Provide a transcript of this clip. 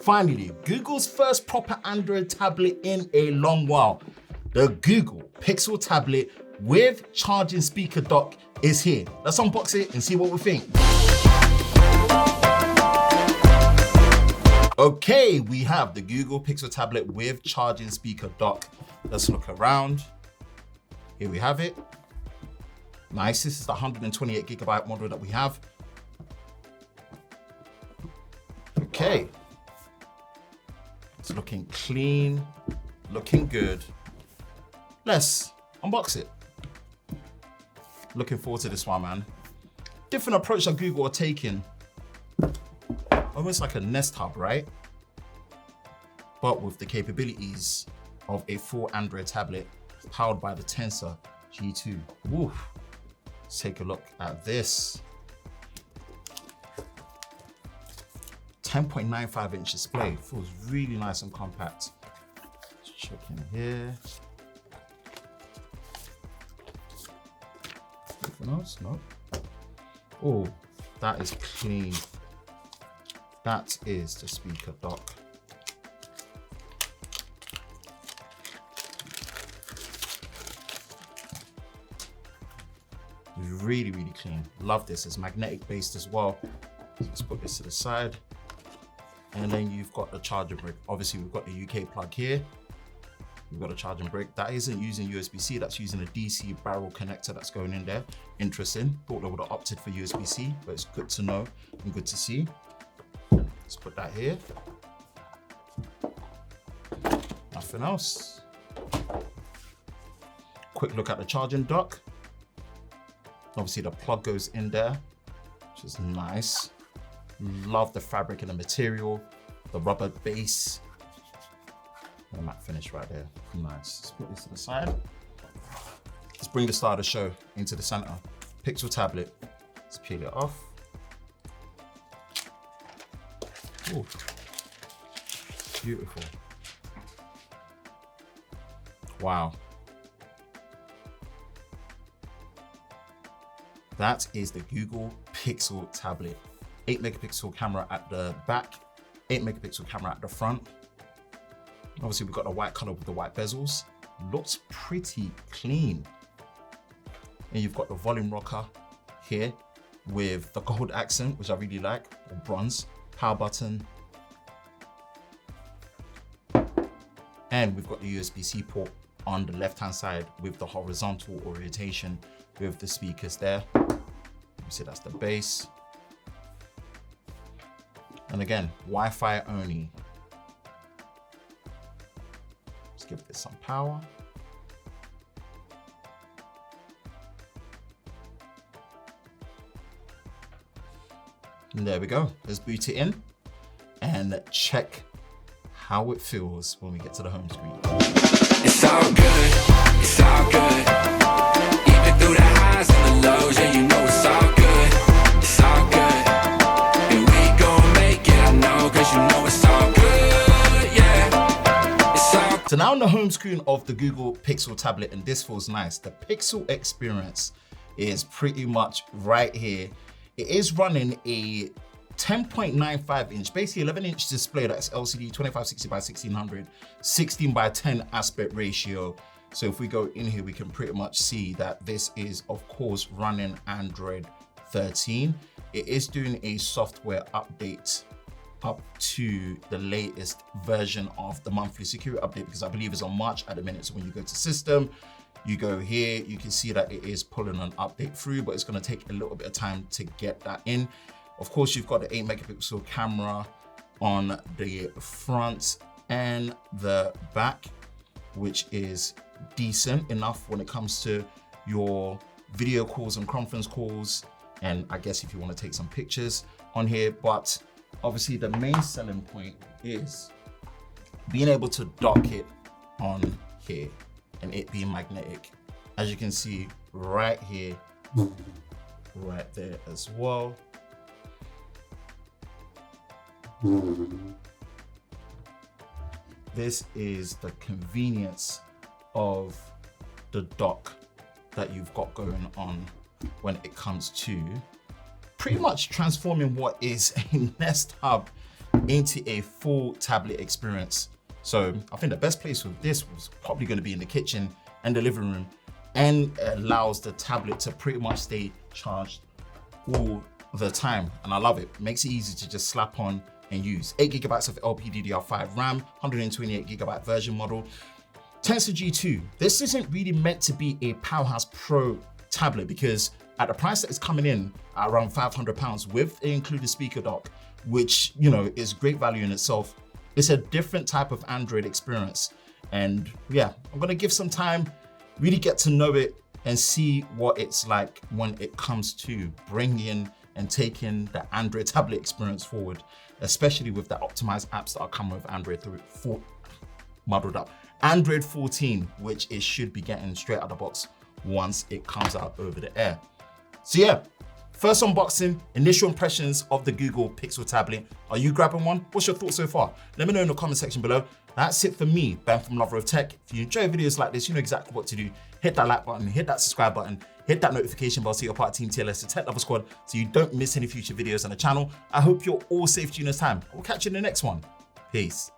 Finally, Google's first proper Android tablet in a long while. The Google Pixel tablet with charging speaker dock is here. Let's unbox it and see what we think. Okay, we have the Google Pixel tablet with charging speaker dock. Let's look around. Here we have it. Nice, this is the 128GB model that we have. Okay. It's looking clean, looking good. Let's unbox it. Looking forward to this one, man. Different approach that Google are taking. Almost like a Nest Hub, right? But with the capabilities of a full Android tablet powered by the Tensor G2. Woof. Let's take a look at this. 10.95 inch display, feels really nice and compact. Let's check in here. Anything else? No. Oh, that is clean. That is the speaker dock. Really, really clean. Love this. It's magnetic based as well. Let's put this to the side. And then you've got the charging brick. Obviously, we've got the UK plug here. We've got a charging brick. That isn't using USB-C, that's using a DC barrel connector that's going in there. Interesting. Thought they would have opted for USB-C, but it's good to know and good to see. Let's put that here. Nothing else. Quick look at the charging dock. Obviously, the plug goes in there, which is nice. Love the fabric and the material, the rubber base. And the matte finish right there. Nice. Let's put this to the side. Let's bring the star of the show into the center. Pixel tablet. Let's peel it off. Ooh. Beautiful. Wow. That is the Google Pixel tablet. 8-megapixel camera at the back, 8-megapixel camera at the front. Obviously, we've got the white color with the white bezels. Looks pretty clean. And you've got the volume rocker here with the gold accent, which I really like, or bronze, power button. And we've got the USB-C port on the left-hand side with the horizontal orientation with the speakers there. So that's the base. And again, Wi-Fi only. Let's give this some power. And there we go. Let's boot it in and check how it feels when we get to the home screen. It's all good, it's all good. Even through the highs and the lows, yeah, you know it's all good, it's all good. And we gon' make it, I know, cause you know it's all good, yeah. It's all good. So now on the home screen of the Google Pixel tablet, and this feels nice. The Pixel experience is pretty much right here. It is running a 10.95 inch, basically 11-inch display that's LCD, 2560 by 1600, 16 by 10 aspect ratio. So if we go in here, we can pretty much see that this is, of course, running Android 13. It is doing a software update up to the latest version of the monthly security update, because I believe it's on March at the minute. So when you go to system, you go here, you can see that it is pulling an update through, but it's going to take a little bit of time to get that in. Of course, you've got the 8-megapixel camera on the front and the back, which is decent enough when it comes to your video calls and conference calls. And I guess if you want to take some pictures on here, but obviously the main selling point is being able to dock it on here and it being magnetic. As you can see right here, right there as well. This is the convenience of the dock that you've got going on when it comes to pretty much transforming what is a Nest Hub into a full tablet experience. So I think the best place for this was probably going to be in the kitchen and the living room, and it allows the tablet to pretty much stay charged all the time. And I love it. Makes it easy to just slap on and use. 8GB of LPDDR5 RAM, 128GB version model. Tensor G2. This isn't really meant to be a Powerhouse Pro tablet because at the price that it's coming in at around £500 with the included speaker dock, which, you know, is great value in itself. It's a different type of Android experience. And yeah, I'm gonna give some time, really get to know it and see what it's like when it comes to bringing and taking the Android tablet experience forward, especially with the optimized apps that are coming with Android 14, which it should be getting straight out of the box once it comes out over the air. So yeah, first unboxing, initial impressions of the Google Pixel tablet. Are you grabbing one? What's your thoughts so far? Let me know in the comment section below. That's it for me, Ben from Lover of Tech. If you enjoy videos like this, you know exactly what to do. Hit that like button, hit that subscribe button, hit that notification bell so you're part of Team TLS, the Tech Lover Squad, so you don't miss any future videos on the channel. I hope you're all safe during this time. We'll catch you in the next one. Peace.